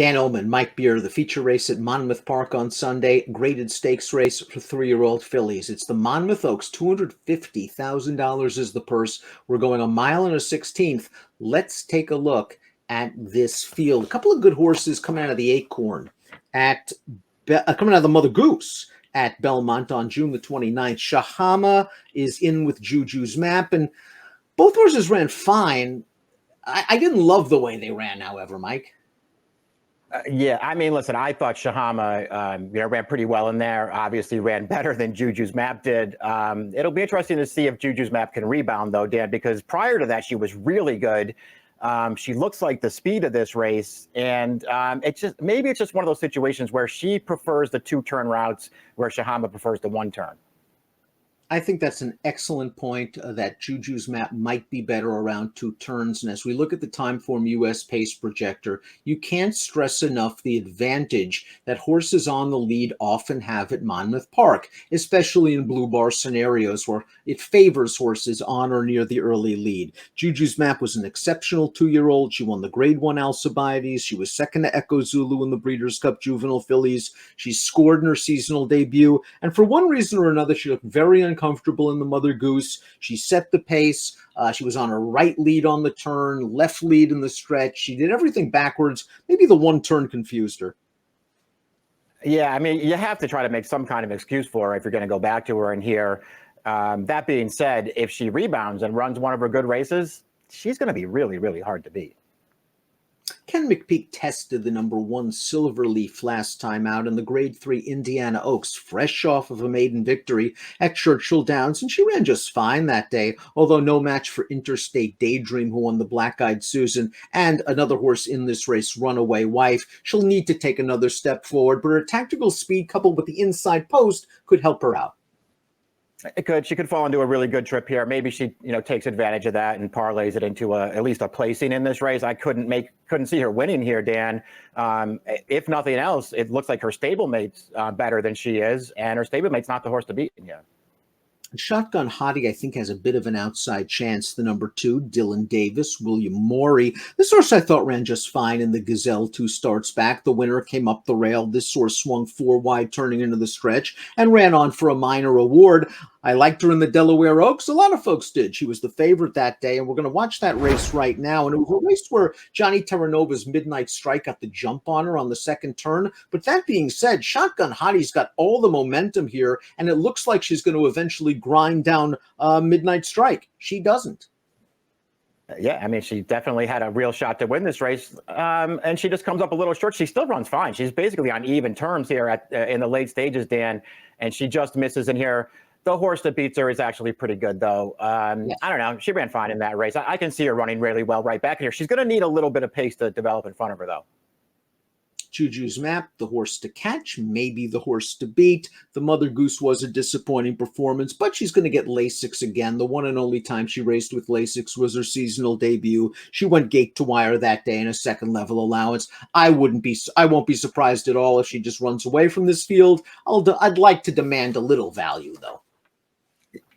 Dan Illman, Mike Beer, the feature race at Monmouth Park on Sunday, graded stakes race for 3-year-old fillies. It's the Monmouth Oaks, $250,000 is the purse. We're going a mile and a 16th. Let's take a look at this field. A couple of good horses coming out of the Acorn coming out of the Mother Goose at Belmont on June the 29th. Shahama is in with Juju's Map, and both horses ran fine. I didn't love the way they ran, however, Mike. Yeah, I mean, listen, I thought Shahama ran pretty well in there. Obviously ran better than Juju's Map did. It'll be interesting to see if Juju's Map can rebound, though, Dan, because prior to that, she was really good. She looks like the speed of this race, and maybe it's just one of those situations where she prefers the 2-turn routes where Shahama prefers the 1-turn. I think that's an excellent point, that Juju's Map might be better around 2 turns. And as we look at the Timeform US Pace Projector, you can't stress enough the advantage that horses on the lead often have at Monmouth Park, especially in blue bar scenarios where it favors horses on or near the early lead. Juju's Map was an exceptional 2-year-old. She won the Grade 1 Alcibiades. She was second to Echo Zulu in the Breeders' Cup Juvenile Fillies. She scored in her seasonal debut. And for one reason or another, she looked very uncomfortable in the Mother Goose. She set the pace. She was on her right lead on the turn, left lead in the stretch. She did everything backwards. Maybe the 1 turn confused her. Yeah, I mean, you have to try to make some kind of excuse for her if you're going to go back to her in here. That being said, if she rebounds and runs one of her good races, she's going to be really, really hard to beat. Ken McPeak tested the number 1 Silverleaf last time out in the Grade 3 Indiana Oaks, fresh off of a maiden victory at Churchill Downs, and she ran just fine that day, although no match for Interstate Daydream, who won the Black-Eyed Susan, and another horse in this race, Runaway Wife. She'll need to take another step forward, but her tactical speed coupled with the inside post could help her out. It could. She could fall into a really good trip here. Maybe she, takes advantage of that and parlays it into at least a placing in this race. I couldn't see her winning here, Dan. If nothing else, it looks like her stablemate's better than she is, and her stablemate's not the horse to beat yet. Shotgun Hottie, I think, has a bit of an outside chance. The number 2, Dylan Davis, William Morey. This horse I thought ran just fine in the Gazelle 2 starts back. The winner came up the rail. This horse swung 4 wide turning into the stretch and ran on for a minor award. I liked her in the Delaware Oaks. A lot of folks did. She was the favorite that day, and we're going to watch that race right now. And it was a race where Johnny Terranova's Midnight Strike got the jump on her on the second turn. But that being said, Shotgun Hottie's got all the momentum here, and it looks like she's going to eventually grind down Midnight Strike. She doesn't. Yeah, I mean, she definitely had a real shot to win this race, and she just comes up a little short. She still runs fine. She's basically on even terms here in the late stages, Dan, and she just misses in here. The horse that beats her is actually pretty good, though. Yes. I don't know. She ran fine in that race. I can see her running really well right back here. She's going to need a little bit of pace to develop in front of her, though. Juju's Map, the horse to catch, maybe the horse to beat. The Mother Goose was a disappointing performance, but she's going to get Lasix again. The one and only time she raced with Lasix was her seasonal debut. She went gate to wire that day in a second level allowance. I won't be surprised at all if she just runs away from this field. I'd like to demand a little value, though.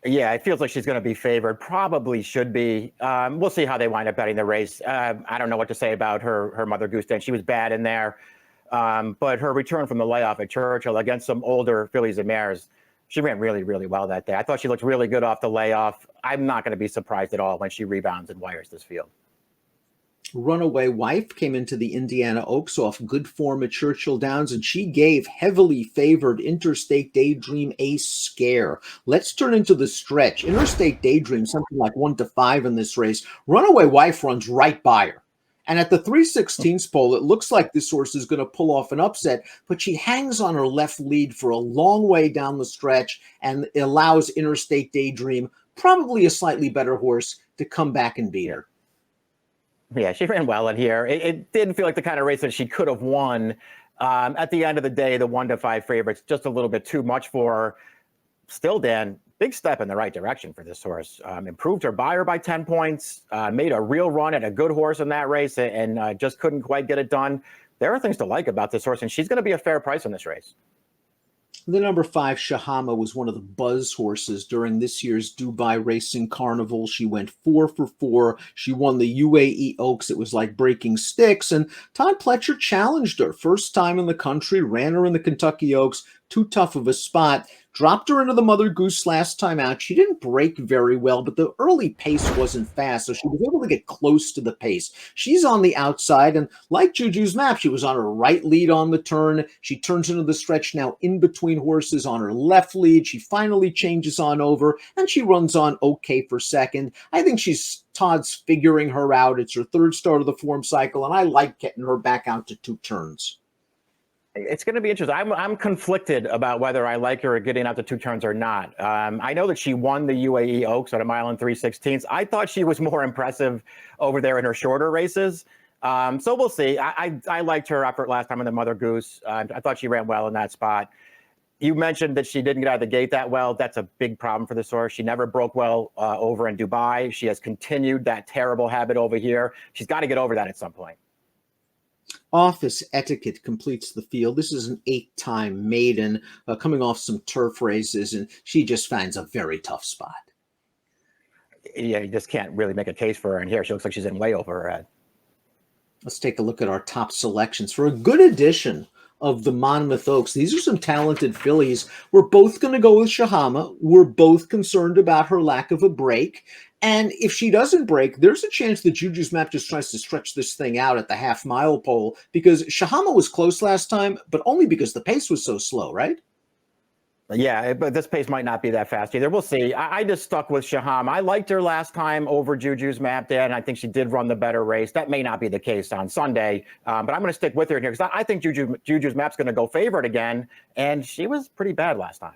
Yeah, it feels like she's going to be favored. Probably should be. We'll see how they wind up betting the race. I don't know what to say about her Mother Goose Den. She was bad in there. But her return from the layoff at Churchill against some older fillies and mares, she ran really, really well that day. I thought she looked really good off the layoff. I'm not going to be surprised at all when she rebounds and wires this field. Runaway Wife came into the Indiana Oaks off good form at Churchill Downs, and she gave heavily favored Interstate Daydream a scare. Let's turn into the stretch. Interstate Daydream, something like 1-5 in this race. Runaway Wife runs right by her. And at the 3/16 pole, it looks like this horse is going to pull off an upset, but she hangs on her left lead for a long way down the stretch and allows Interstate Daydream, probably a slightly better horse, to come back and beat her. Yeah, she ran well in here. It didn't feel like the kind of race that she could have won. At the end of the day, the 1-5 favorites, just a little bit too much for her. Still, Dan, big step in the right direction for this horse. Improved her buyer by 10 points, made a real run at a good horse in that race, and just couldn't quite get it done. There are things to like about this horse, and she's going to be a fair price in this race. The number 5, Shahama, was one of the buzz horses during this year's Dubai Racing Carnival. She went 4 for 4. She won the UAE Oaks. It was like breaking sticks. And Todd Pletcher challenged her. First time in the country, ran her in the Kentucky Oaks. Too tough of a spot. Dropped her into the Mother Goose last time out. She didn't break very well, but the early pace wasn't fast, so she was able to get close to the pace. She's on the outside, and like Juju's map, she was on her right lead on the turn. She turns into the stretch now in between horses on her left lead. She finally changes on over, and she runs on okay for second. I think Todd's figuring her out. It's her third start of the form cycle, and I like getting her back out to 2 turns. It's going to be interesting. I'm conflicted about whether I like her getting out to 2 turns or not. I know that she won the UAE Oaks at 1 mile 3/16. I thought she was more impressive over there in her shorter races. So we'll see. I liked her effort last time in the Mother Goose. I thought she ran well in that spot. You mentioned that she didn't get out of the gate that well. That's a big problem for this horse. She never broke well over in Dubai. She has continued that terrible habit over here. She's got to get over that at some point. Office Etiquette completes the field. This is an 8-time maiden coming off some turf races, and she just finds a very tough spot. Yeah, you just can't really make a case for her in here. She looks like she's in way over her head. Let's take a look at our top selections for a good edition of the Monmouth Oaks. These are some talented fillies. We're both going to go with Shahama. We're both concerned about her lack of a break. And if she doesn't break, there's a chance that Juju's map just tries to stretch this thing out at the half-mile pole, because Shahama was close last time, but only because the pace was so slow, right? Yeah, but this pace might not be that fast either. We'll see. I just stuck with Shahama. I liked her last time over Juju's map, Dan, and I think she did run the better race. That may not be the case on Sunday, but I'm going to stick with her here because I think Juju's map's going to go favorite again, and she was pretty bad last time.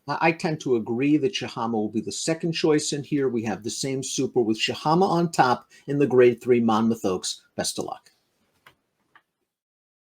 I tend to agree that Shahama will be the second choice in here. We have the same super with Shahama on top in the Grade 3 Monmouth Oaks. Best of luck.